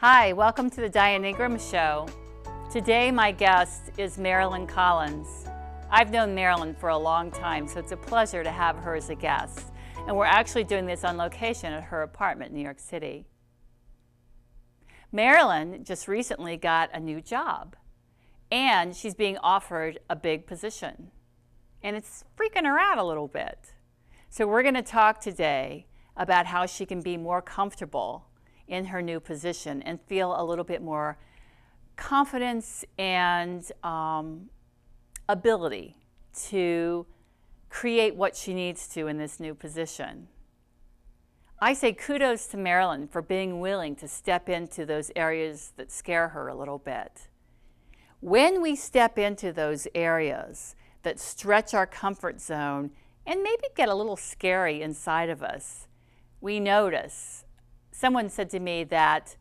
Hi, welcome to the Diane Ingram Show. Today my guest is Marilyn Collins. I've known Marilyn for a long time, so it's a pleasure to have her as a guest. And we're actually doing this on location at her apartment in New York City. Marilyn just recently got a new job, and she's being offered a big position. And it's freaking her out a little bit. So we're going to talk today about how she can be more comfortable in her new position and feel a little bit more confidence and ability to create what she needs to in this new position. I say kudos to Marilyn for being willing to step into those areas that scare her a little bit. When we step into those areas that stretch our comfort zone and maybe get a little scary inside of us, we notice. Someone said to me that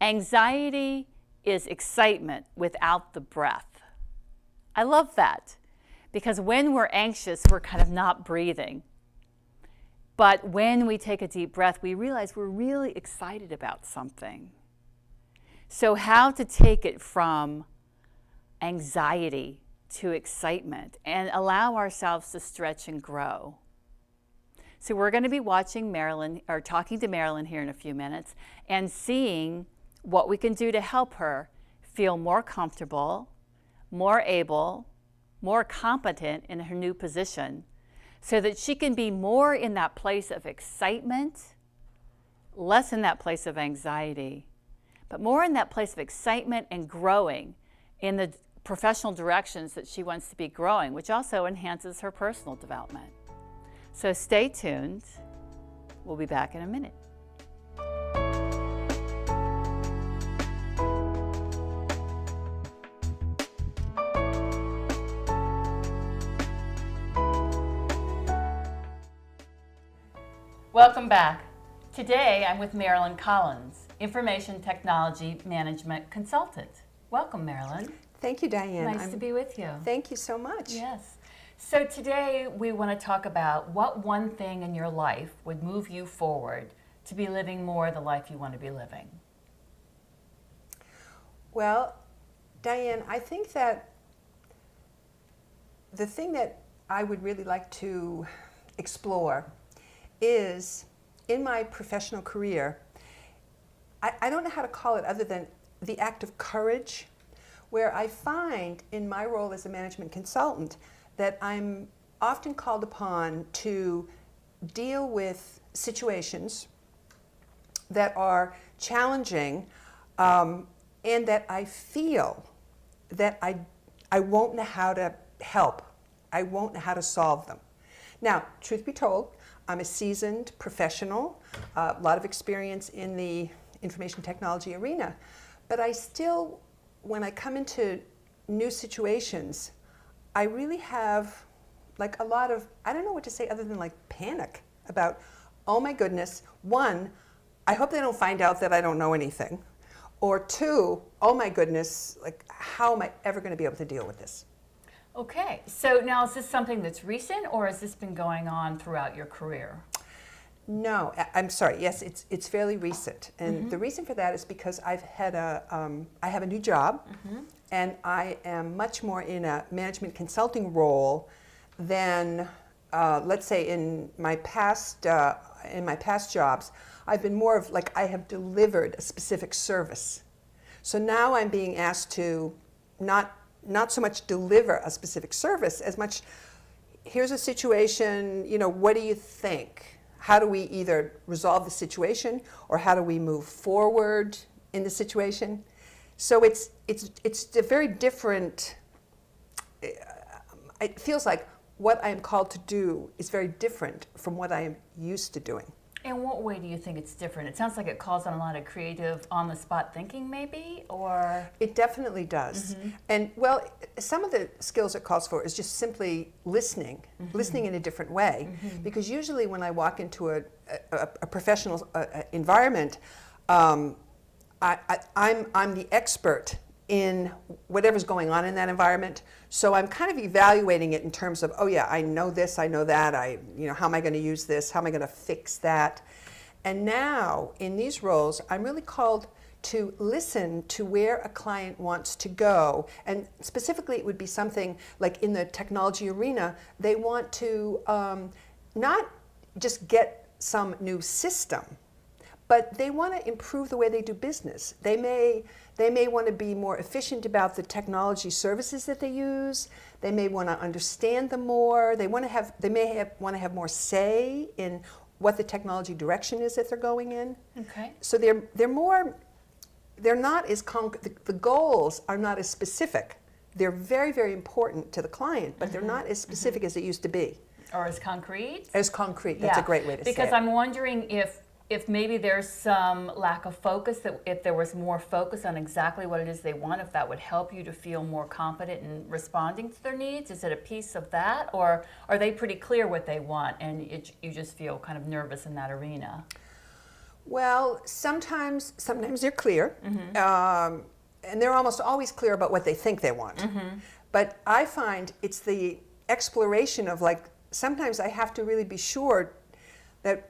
anxiety is excitement without the breath. I love that, because when we're anxious, we're kind of not breathing. But when we take a deep breath, we realize we're really excited about something. So how to take it from anxiety to excitement and allow ourselves to stretch and grow. So we're going to be watching Marilyn, or talking to Marilyn here in a few minutes, and seeing what we can do to help her feel more comfortable, more able, more competent in her new position, so that she can be more in that place of excitement, less in that place of anxiety, but more in that place of excitement and growing in the professional directions that she wants to be growing, which also enhances her personal development. So stay tuned. We'll be back in a minute. Welcome back. Today I'm with Marilyn Collins, Information Technology Management Consultant. Welcome, Marilyn. Thank you, Diane. Nice to be with you. Thank you so much. Yes. So today we want to talk about what one thing in your life would move you forward to be living more the life you want to be living. Well, Diane, I think that the thing that I would really like to explore is, in my professional career, I don't know how to call it other than the act of courage, where I find in my role as a management consultant that I'm often called upon to deal with situations that are challenging, and that I feel that I won't know how to help. I won't know how to solve them. Now, truth be told, I'm a seasoned professional, a lot of experience in the information technology arena, but I still, when I come into new situations, I really have like a lot of, I don't know what to say other than like panic about, oh my goodness, one, I hope they don't find out that I don't know anything, or two, oh my goodness, like how am I ever going to be able to deal with this? Okay, so now is this something that's recent, or has this been going on throughout your career? No, I'm sorry. Yes, it's fairly recent, and the reason for that is because I've had I have a new job, and I am much more in a management consulting role than, let's say, in my past jobs. I've been more of like I have delivered a specific service. So now I'm being asked to not so much deliver a specific service as much, here's a situation, what do you think? How do we either resolve the situation, or how do we move forward in the situation? So it's a very different, it feels like what I am called to do is very different from what I am used to doing. In what way do you think it's different? It sounds like it calls on a lot of creative, on-the-spot thinking maybe, or? It definitely does. And well, some of the skills it calls for is just simply listening in a different way. Because usually when I walk into a professional environment, I'm the expert in whatever's going on in that environment. So I'm kind of evaluating it in terms of, oh yeah, I know this, I know that, how am I going to use this, how am I going to fix that? And now, in these roles, I'm really called to listen to where a client wants to go. And specifically, it would be something like in the technology arena, they want to not just get some new system, but they want to improve the way they do business. They may want to be more efficient about the technology services that they use. They may want to understand them more. They want to have more say in what the technology direction is that they're going in. Okay. So they're not as the goals are not as specific. They're very, very important to the client, but they're not as specific as it used to be. Or as concrete? As concrete. That's a great way to say it. Because I'm wondering if maybe there's some lack of focus, that if there was more focus on exactly what it is they want, if that would help you to feel more confident in responding to their needs. Is it a piece of that, or are they pretty clear what they want and you just feel kind of nervous in that arena? Well, sometimes they're clear, and they're almost always clear about what they think they want. But I find it's the exploration of, like, sometimes I have to really be sure that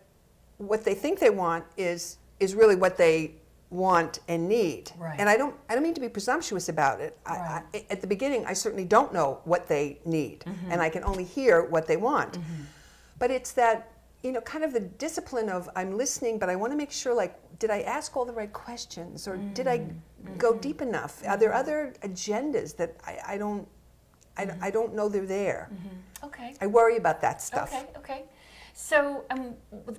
what they think they want is really what they want and need. Right. And I don't mean to be presumptuous about it. Right. At the beginning, I certainly don't know what they need, and I can only hear what they want. But it's that, kind of the discipline of, I'm listening, but I want to make sure, like, did I ask all the right questions, or did I go deep enough? Are there other agendas that I don't know they're there? Okay. I worry about that stuff. Okay. So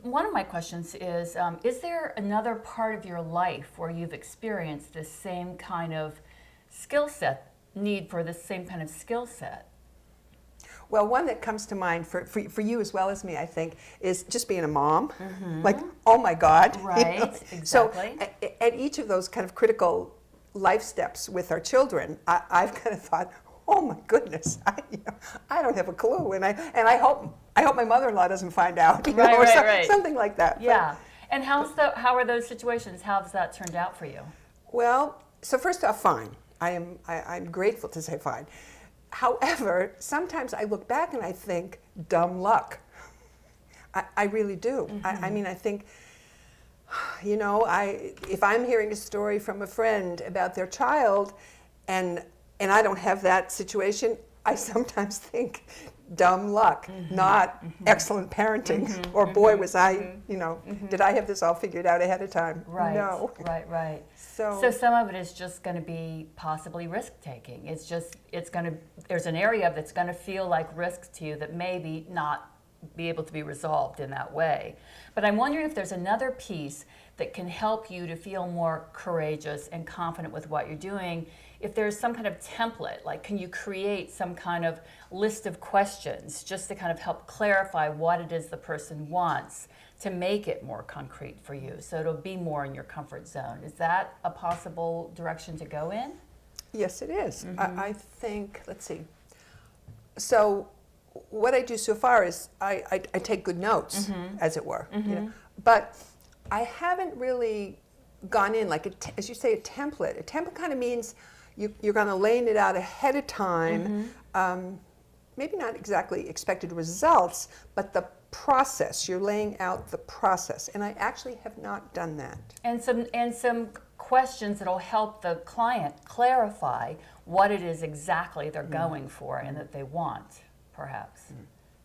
one of my questions is there another part of your life where you've experienced this same kind of skill set, need for this same kind of skill set? Well, one that comes to mind for you as well as me, I think, is just being a mom. Like, oh my God. Right, exactly. So at each of those kind of critical life steps with our children, I've kind of thought, oh my goodness, I don't have a clue, and I hope my mother-in-law doesn't find out, right. Something like that. Yeah. And how are those situations? How has that turned out for you? Well, so first off, fine. I'm grateful to say fine. However, sometimes I look back and I think, dumb luck. I really do. I mean, I think, if I'm hearing a story from a friend about their child, and I don't have that situation, I sometimes think, dumb luck, not excellent parenting, or boy, was I, did I have this all figured out ahead of time? Right. No. Right. So some of it is just going to be possibly risk-taking. There's an area that's going to feel like risk to you that maybe not be able to be resolved in that way. But I'm wondering if there's another piece that can help you to feel more courageous and confident with what you're doing. If there's some kind of template, like, can you create some kind of list of questions just to kind of help clarify what it is the person wants to make it more concrete for you, so it'll be more in your comfort zone? Is that a possible direction to go in? Yes, it is. I think, let's see. So what I do so far is I take good notes, as it were. But I haven't really gone in, like, as you say, a template. A template kind of means you're going to laying it out ahead of time, maybe not exactly expected results, but the process. You're laying out the process, and I actually have not done that. And some questions that'll help the client clarify what it is exactly they're going for and that they want, perhaps.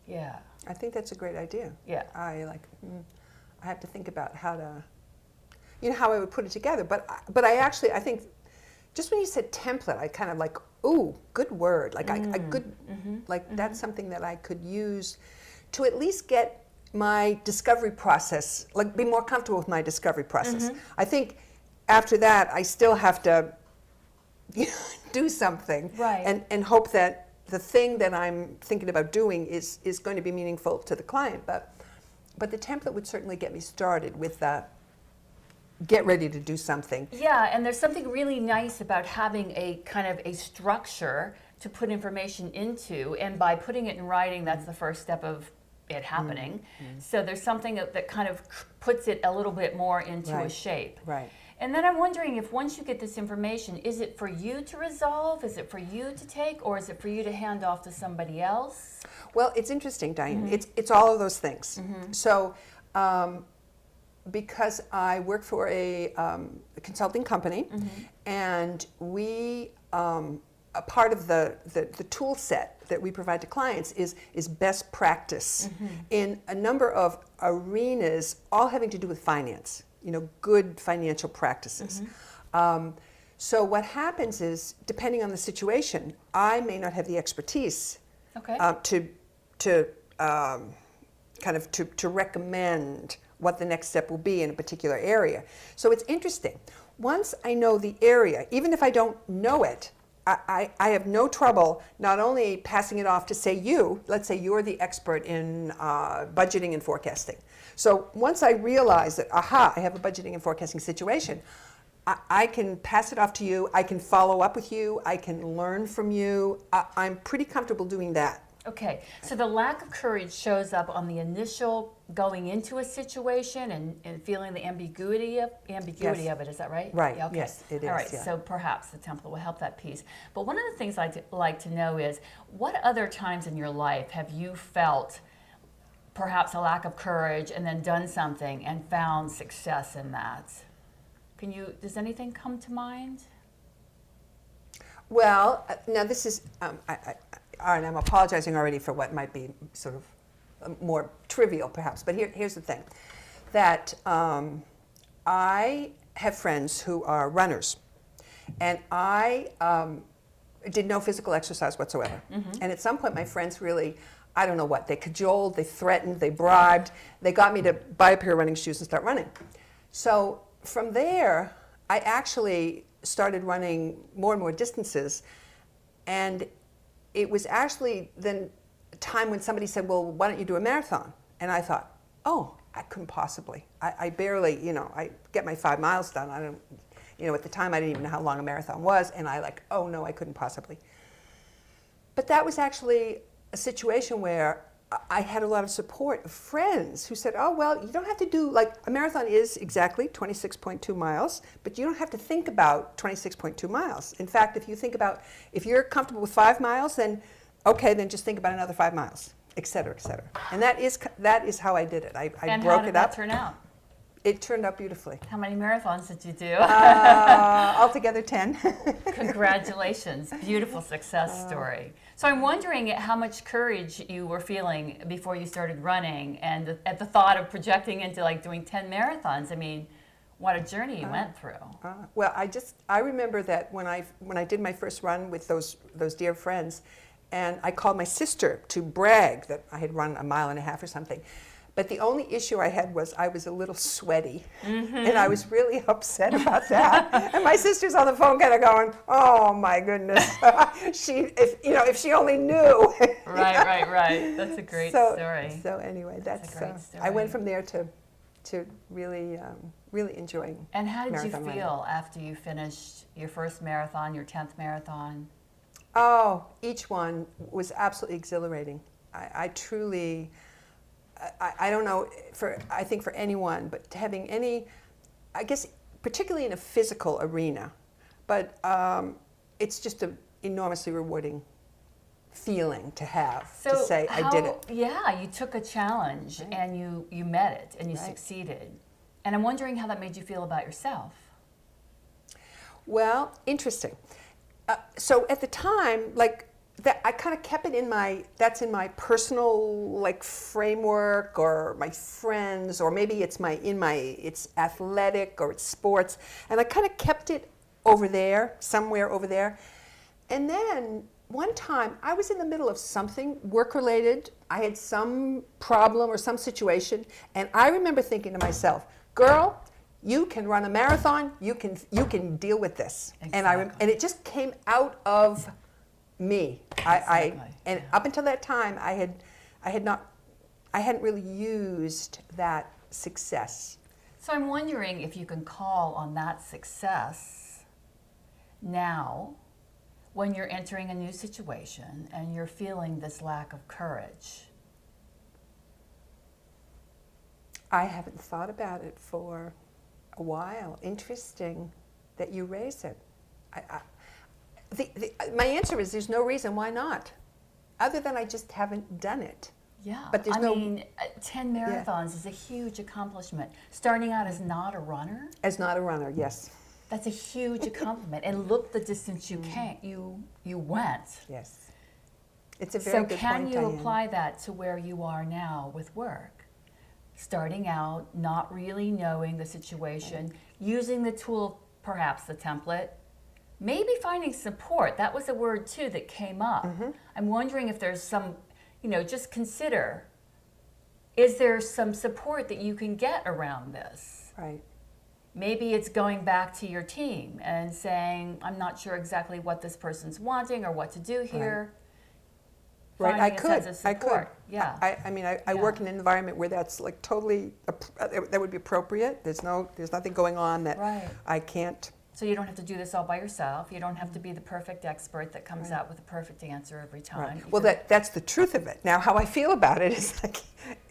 Yeah. I think that's a great idea. Yeah. I have to think about how I would put it together. But I think just when you said template, I kind of like, ooh, good word. Like that's something that I could use to at least get my discovery process, like, be more comfortable with my discovery process. I think after that, I still have to do something, right, and hope that the thing that I'm thinking about doing is going to be meaningful to the client. But the template would certainly get me started with get ready to do something. Yeah, and there's something really nice about having a kind of a structure to put information into, and by putting it in writing, that's the first step of it happening. So there's something that kind of puts it a little bit more into a shape. Right. And then I'm wondering if once you get this information, is it for you to resolve? Is it for you to take? Or is it for you to hand off to somebody else? Well, it's interesting, Diane. It's all of those things. So because I work for a consulting company, and we a part of the tool set that we provide to clients is best practice in a number of arenas, all having to do with finance. Good financial practices. So what happens is, depending on the situation, I may not have the expertise to recommend what the next step will be in a particular area. So it's interesting. Once I know the area, even if I don't know it, I have no trouble not only passing it off to say let's say you're the expert in budgeting and forecasting. So once I realize that, I have a budgeting and forecasting situation, I can pass it off to you, I can follow up with you, I can learn from you. I'm pretty comfortable doing that. Okay, so the lack of courage shows up on the initial going into a situation and feeling the ambiguity of it, is that right? Right, Yeah, okay. yes, it is. All right, yeah. so perhaps the template will help that piece. But one of the things I'd like to know is, what other times in your life have you felt perhaps a lack of courage and then done something and found success in that? Does anything come to mind? Well, now this is, and I'm apologizing already for what might be sort of more trivial perhaps, but here's the thing, that I have friends who are runners, and I did no physical exercise whatsoever. And at some point my friends really, I don't know what, they cajoled, they threatened, they bribed, they got me to buy a pair of running shoes and start running. So from there, I actually started running more and more distances, and it was actually then a time when somebody said, well, why don't you do a marathon? And I thought, I couldn't possibly. I barely, I get my 5 miles done. I don't, at the time I didn't even know how long a marathon was, and I no, I couldn't possibly. But that was actually a situation where I had a lot of support of friends who said, well, you don't have to do, a marathon is exactly 26.2 miles, but you don't have to think about 26.2 miles. In fact, if you're comfortable with 5 miles, then then just think about another 5 miles, et cetera, et cetera. And that is how I did it. I broke it up. And how did that turn out? It turned out beautifully. How many marathons did you do? Altogether 10. Congratulations. Beautiful success story. So I'm wondering how much courage you were feeling before you started running, and at the thought of projecting into doing 10 marathons. I mean, what a journey you went through. Well, I remember that when I did my first run with those dear friends, and I called my sister to brag that I had run 1.5 miles or something. But the only issue I had was I was a little sweaty, and I was really upset about that. And my sister's on the phone kind of going, oh my goodness, if she only knew. Right. That's a great story. So anyway, that's a great story. I went from there to really enjoying. And how did you marathon feel running. after you finished your first marathon, your 10th marathon? Oh, each one was absolutely exhilarating. I truly. I don't know, I think for anyone, but having any, I guess, particularly in a physical arena, but it's just an enormously rewarding feeling to have, to say, I did it. Yeah, you took a challenge and you met it and you succeeded. And I'm wondering how that made you feel about yourself. Well, interesting. So at the time, that I kind of kept it in that's in my personal framework, or my friends, or maybe it's it's athletic or it's sports, and I kind of kept it somewhere over there. And then one time I was in the middle of something work related. I had some problem or some situation, and I remember thinking to myself, girl, you can run a marathon, you can deal with this. Exactly. And it just came out of me. Exactly. And up until that time, I hadn't really used that success. So I'm wondering if you can call on that success now, when you're entering a new situation and you're feeling this lack of courage. I haven't thought about it for a while. Interesting that you raise it. My answer is there's no reason why not, other than I just haven't done it. Yeah, But there's I no, mean, 10 marathons is a huge accomplishment. Starting out as not a runner, as not a runner, yes. that's a huge accomplishment. And look the distance you went. Yes. It's a very So good can point, you Diane. apply that to where you are now with work? Starting out, not really knowing the situation, using the tool, perhaps the template, maybe finding support. That was a word too that came up. I'm wondering if there's some, just consider, is there some support that you can get around this? Right. Maybe it's going back to your team and saying, I'm not sure exactly what this person's wanting or what to do here. Right, I could. Yeah. I mean, I work in an environment where that's like totally, that would be appropriate. There's nothing going on that I can't. So you don't have to do this all by yourself. You don't have to be the perfect expert that comes out with a perfect answer every time. Well, that's the truth of it. Now, how I feel about it is like,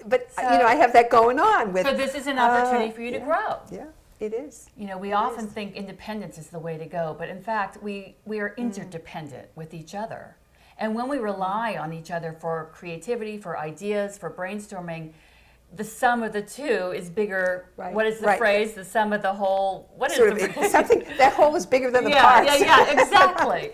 but I have that going on with. So this is an opportunity for you to grow. Yeah, it is. We often think independence is the way to go, but in fact, we are interdependent with each other. And when we rely on each other for creativity, for ideas, for brainstorming, the sum of the two is bigger. Right. What is the phrase? The sum of the whole. What is the phrase? Something that whole is bigger than the parts. Yeah, exactly.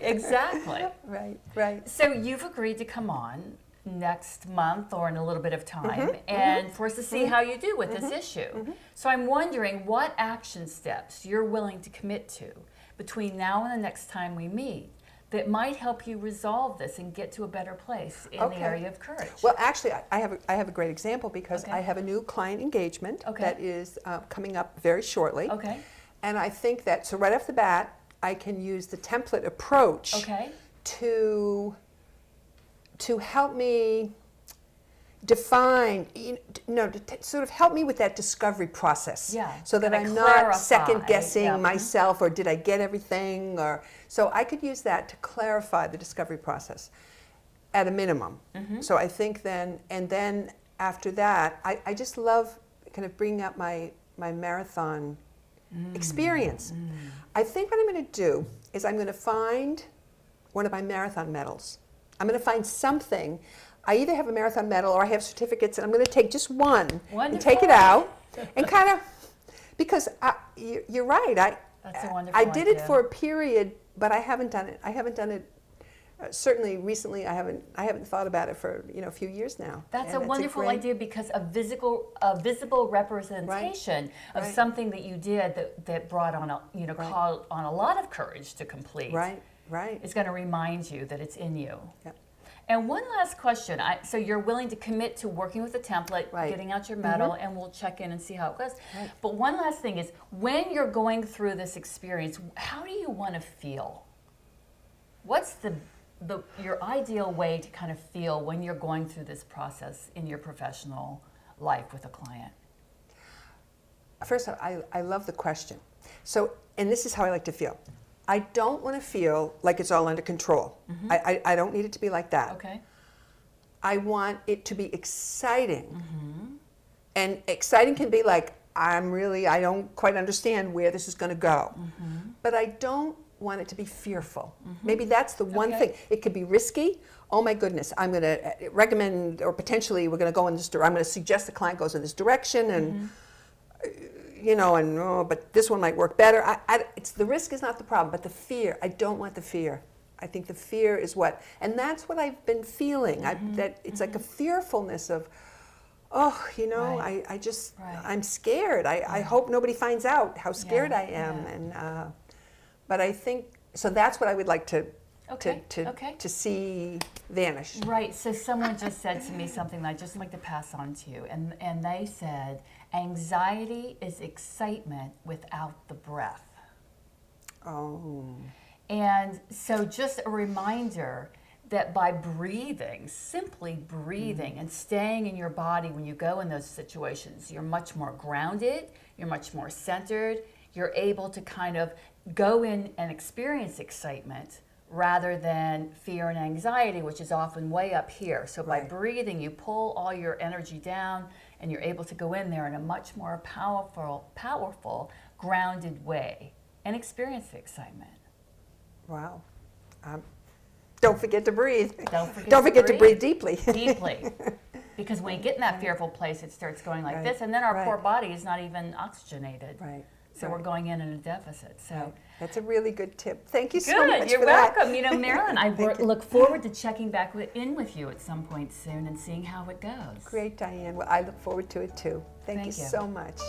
Right. So you've agreed to come on next month or in a little bit of time and for us to see how you do with this issue. So I'm wondering what action steps you're willing to commit to between now and the next time we meet that might help you resolve this and get to a better place in the area of courage. Well, actually, I have a great example because I have a new client engagement that is coming up very shortly. Okay. And I think that, so right off the bat, I can use the template approach to help me define, to sort of help me with that discovery process. Yeah. So that I'm not second guessing myself or did I get everything so I could use that to clarify the discovery process at a minimum. So I think then after that, I just love kind of bringing up my marathon experience. I think what I'm going to do is I'm going to find one of my marathon medals. I'm going to find something. I either have a marathon medal or I have certificates, and I'm going to take just one and take it out and kind of, because you're right. That's a wonderful I did idea. it for a period, but I haven't done it. I haven't done it. Certainly, recently, I haven't thought about it for a few years now. That's a wonderful idea because a visible representation of something that you did that brought on called on a lot of courage to complete. Right. Is going to remind you that it's in you. Yep. And one last question. So you're willing to commit to working with the template, getting out your medal, and we'll check in and see how it goes. Right. But one last thing is, when you're going through this experience, how do you want to feel? What's your ideal way to kind of feel when you're going through this process in your professional life with a client? First of all, I love the question. So, and this is how I like to feel. I don't want to feel like it's all under control. I don't need it to be like that. Okay. I want it to be exciting. And exciting can be like, I don't quite understand where this is going to go. But I don't want it to be fearful. Maybe that's the one thing. It could be risky. Oh my goodness, I'm going to recommend, or potentially we're going to go in this direction. I'm going to suggest the client goes in this direction, and but this one might work better. It's the risk is not the problem, but the fear. I don't want the fear. I think the fear is and that's what I've been feeling. That it's like a fearfulness of, I'm scared. I hope nobody finds out how scared I am. And but I think so. That's what I would like to see vanish. Right. So someone just said to me something that I'd just like to pass on to you, and they said, anxiety is excitement without the breath. Oh. And so just a reminder that by breathing, simply breathing and staying in your body when you go in those situations, you're much more grounded, you're much more centered, you're able to kind of go in and experience excitement rather than fear and anxiety, which is often way up here. So by breathing, you pull all your energy down and you're able to go in there in a much more powerful, grounded way and experience the excitement. Wow. Don't forget to breathe. Don't forget to breathe deeply. Deeply. Because when you get in that fearful place, it starts going like this, and then our poor body is not even oxygenated. Right. So we're going in a deficit. So that's a really good tip. Thank you so good. much You're for welcome. that. You know, Marilyn, I look forward to checking back in with you at some point soon and seeing how it goes. Great, Diane. Well, I look forward to it too. Thank you so much.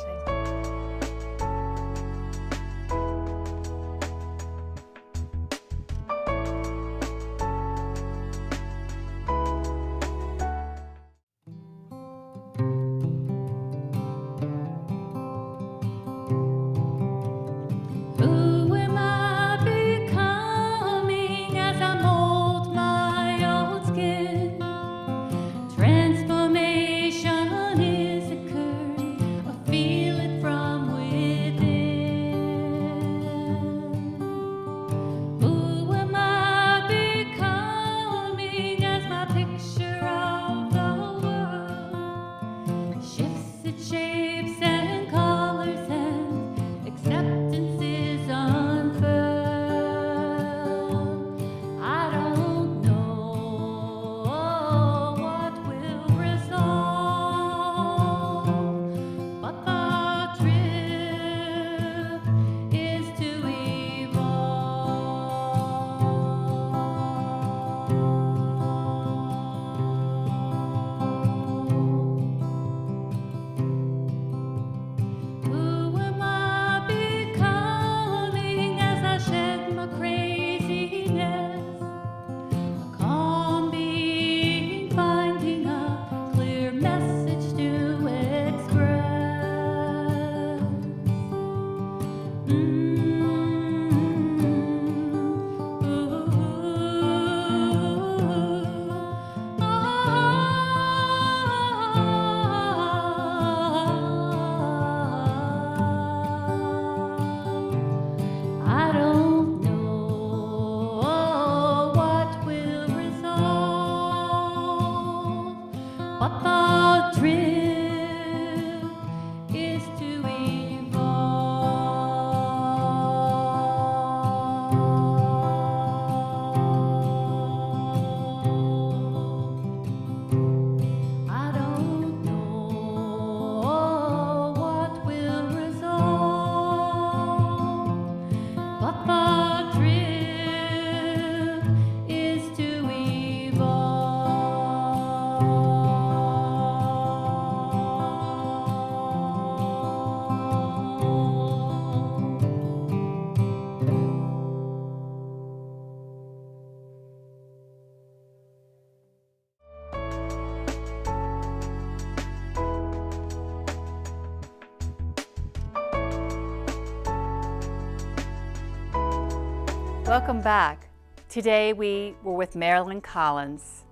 Welcome back. Today we were with Marilyn Collins,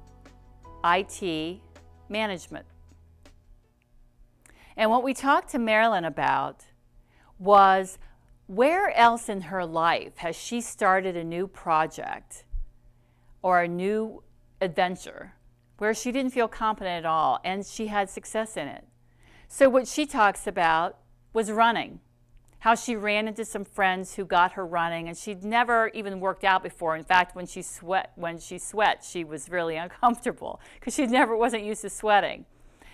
IT Management. And what we talked to Marilyn about was where else in her life has she started a new project or a new adventure where she didn't feel competent at all and she had success in it. So what she talks about was running. How she ran into some friends who got her running, and she'd never even worked out before. In fact, when she sweat, she was really uncomfortable because she wasn't used to sweating.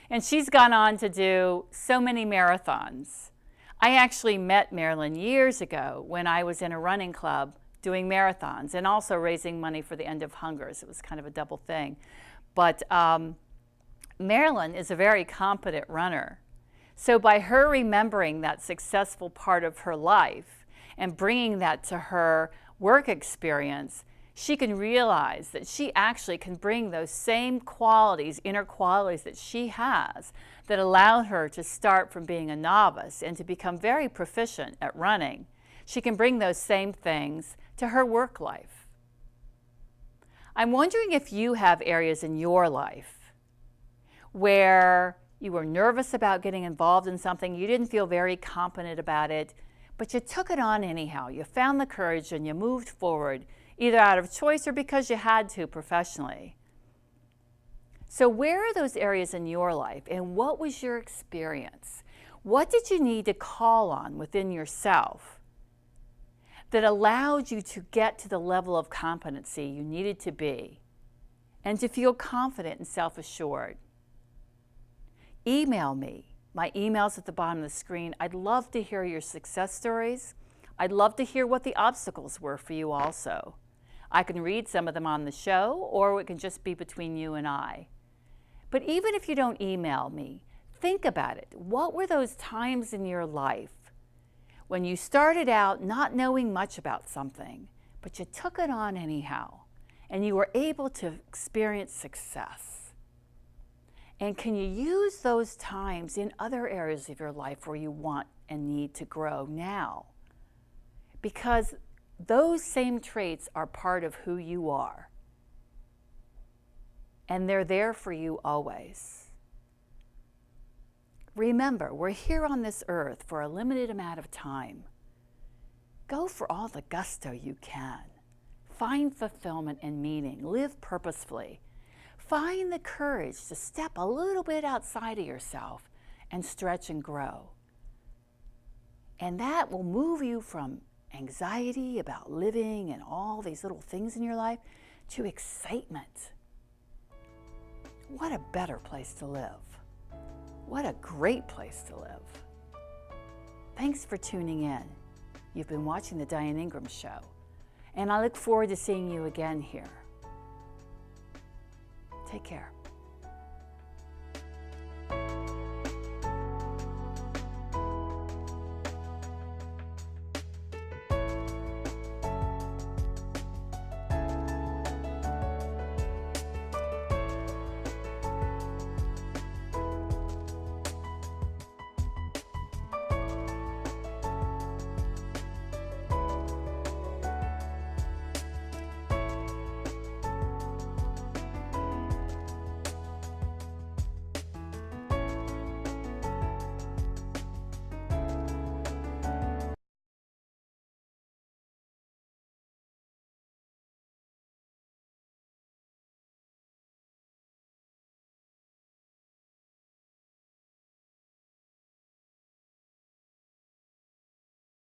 And she's gone on to do so many marathons. I actually met Marilyn years ago when I was in a running club doing marathons and also raising money for the End of Hunger. So it was kind of a double thing. But Marilyn is a very competent runner. So by her remembering that successful part of her life and bringing that to her work experience, she can realize that she actually can bring those same qualities, inner qualities that she has that allowed her to start from being a novice and to become very proficient at running. She can bring those same things to her work life. I'm wondering if you have areas in your life where you were nervous about getting involved in something, you didn't feel very competent about it, but you took it on anyhow. You found the courage and you moved forward, either out of choice or because you had to professionally. So where are those areas in your life and what was your experience? What did you need to call on within yourself that allowed you to get to the level of competency you needed to be and to feel confident and self-assured? email me. My email's at the bottom of the screen. I'd love to hear your success stories. I'd love to hear what the obstacles were for you also. I can read some of them on the show, or it can just be between you and I. But even if you don't email me, think about it. What were those times in your life when you started out not knowing much about something, but you took it on anyhow, and you were able to experience success? And can you use those times in other areas of your life where you want and need to grow now? Because those same traits are part of who you are. And they're there for you always. Remember, we're here on this earth for a limited amount of time. Go for all the gusto you can. Find fulfillment and meaning. Live purposefully. Find the courage to step a little bit outside of yourself and stretch and grow. And that will move you from anxiety about living and all these little things in your life to excitement. What a better place to live. What a great place to live. Thanks for tuning in. You've been watching The Diane Ingram Show, and I look forward to seeing you again here. Take care.